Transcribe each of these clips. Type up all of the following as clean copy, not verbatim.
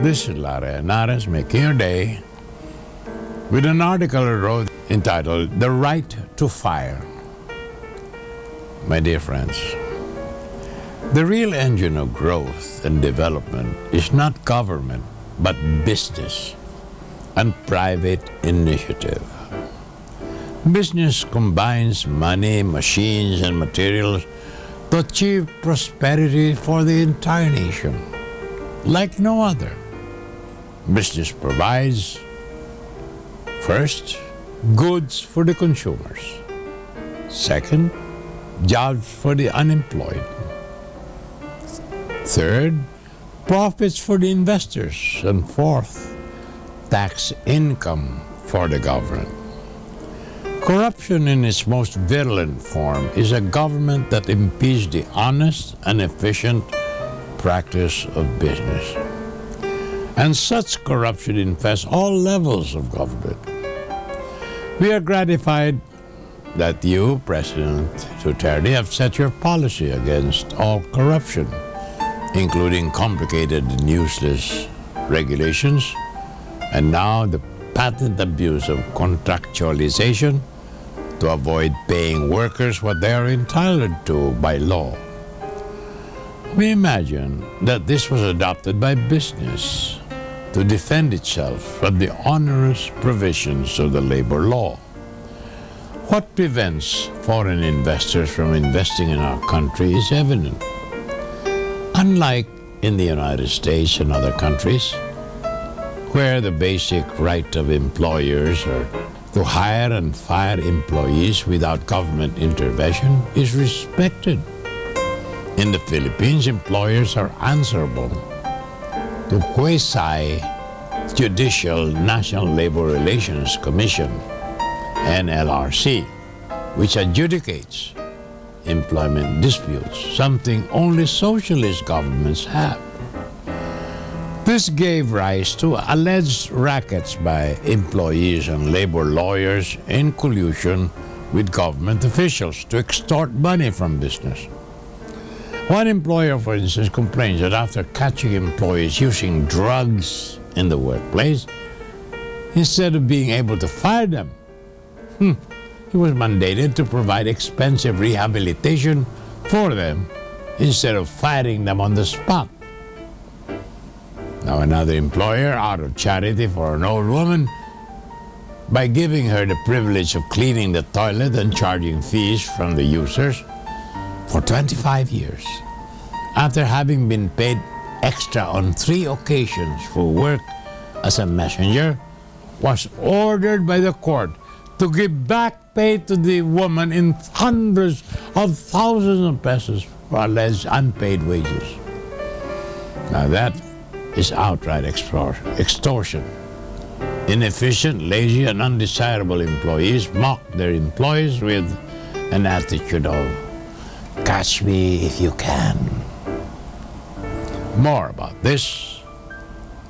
This is Lara Henares making your day with an article I wrote entitled The Right to Fire. My dear friends, the real engine of growth and development is not government, but business and private initiative. Business combines money, machines, and materials to achieve prosperity for the entire nation, like no other. Business provides, first, goods for the consumers. Second, jobs for the unemployed. Third, profits for the investors. And fourth, tax income for the government. Corruption in its most virulent form is a government that impedes the honest and efficient practice of business. And such corruption infests all levels of government. We are gratified that you, President Duterte, have set your policy against all corruption, including complicated and useless regulations, and now the patent abuse of contractualization to avoid paying workers what they are entitled to by law. We imagine that this was adopted by business to defend itself from the onerous provisions of the labor law. What prevents foreign investors from investing in our country is evident. Unlike in the United States and other countries, where the basic right of employers are to hire and fire employees without government intervention is respected. In the Philippines, employers are answerable to quasi-judicial National Labor Relations Commission, NLRC, which adjudicates employment disputes, something only socialist governments have. This gave rise to alleged rackets by employees and labor lawyers in collusion with government officials to extort money from business. One employer, for instance, complains that after catching employees using drugs in the workplace, instead of being able to fire them, he was mandated to provide expensive rehabilitation for them instead of firing them on the spot. Now another employer, out of charity for an old woman, by giving her the privilege of cleaning the toilet and charging fees from the users for 25 years, after having been paid extra on 3 occasions for work as a messenger, was ordered by the court to give back pay to the woman in hundreds of thousands of pesos for alleged unpaid wages. Now that is outright extortion. Inefficient, lazy, and undesirable employees mock their employees with an attitude of, "Catch me if you can." More about this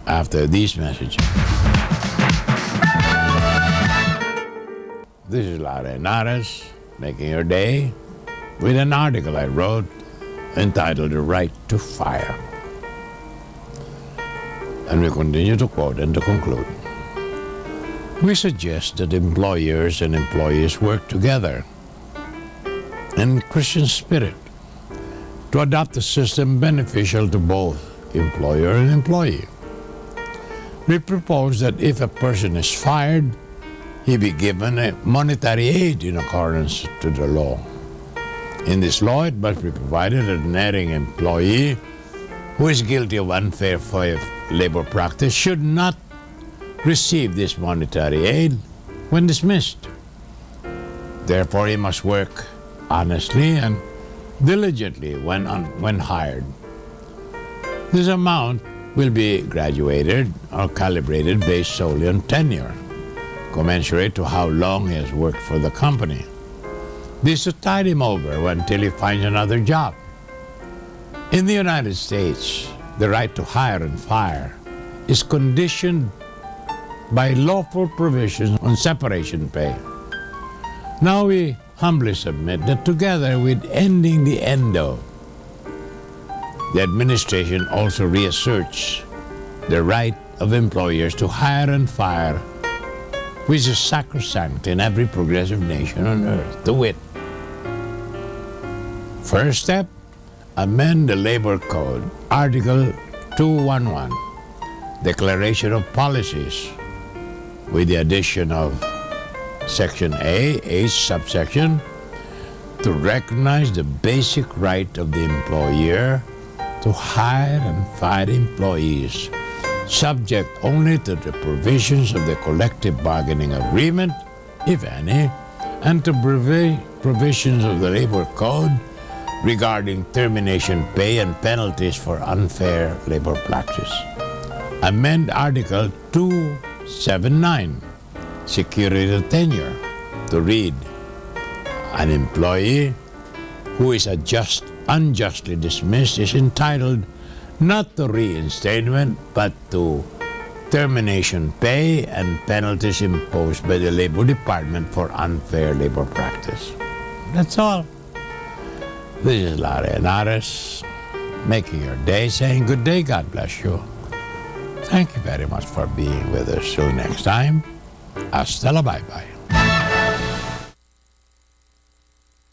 after these messages. This is Lara Henares making your day with an article I wrote entitled The Right to Fire. And we continue to quote and to conclude. We suggest that employers and employees work together in Christian spirit to adopt a system beneficial to both employer and employee. We propose that if a person is fired, he be given a monetary aid in accordance to the law. In this law, it must be provided that an erring employee who is guilty of unfair labor practice should not receive this monetary aid when dismissed. Therefore, he must work honestly and diligently when hired. This amount will be graduated or calibrated based solely on tenure, commensurate to how long he has worked for the company. This to tide him over until he finds another job. In the United States, the right to hire and fire is conditioned by lawful provisions on separation pay. Now we humbly submit that together with ending the administration also reasserts the right of employers to hire and fire, which is sacrosanct in every progressive nation on earth, to wit. First step, amend the Labor Code, Article 211, Declaration of Policies, with the addition of Section A, H subsection, to recognize the basic right of the employer to hire and fire employees, subject only to the provisions of the collective bargaining agreement, if any, and to provisions of the Labor Code regarding termination pay and penalties for unfair labor practice. Amend Article 279, Security of Tenure, to read, an employee who is unjustly dismissed is entitled not to reinstatement but to termination pay and penalties imposed by the Labor Department for unfair labor practice. That's all. This is Larry Henares, making your day, saying good day, God bless you. Thank you very much for being with us. Till next time, hasta la bye-bye.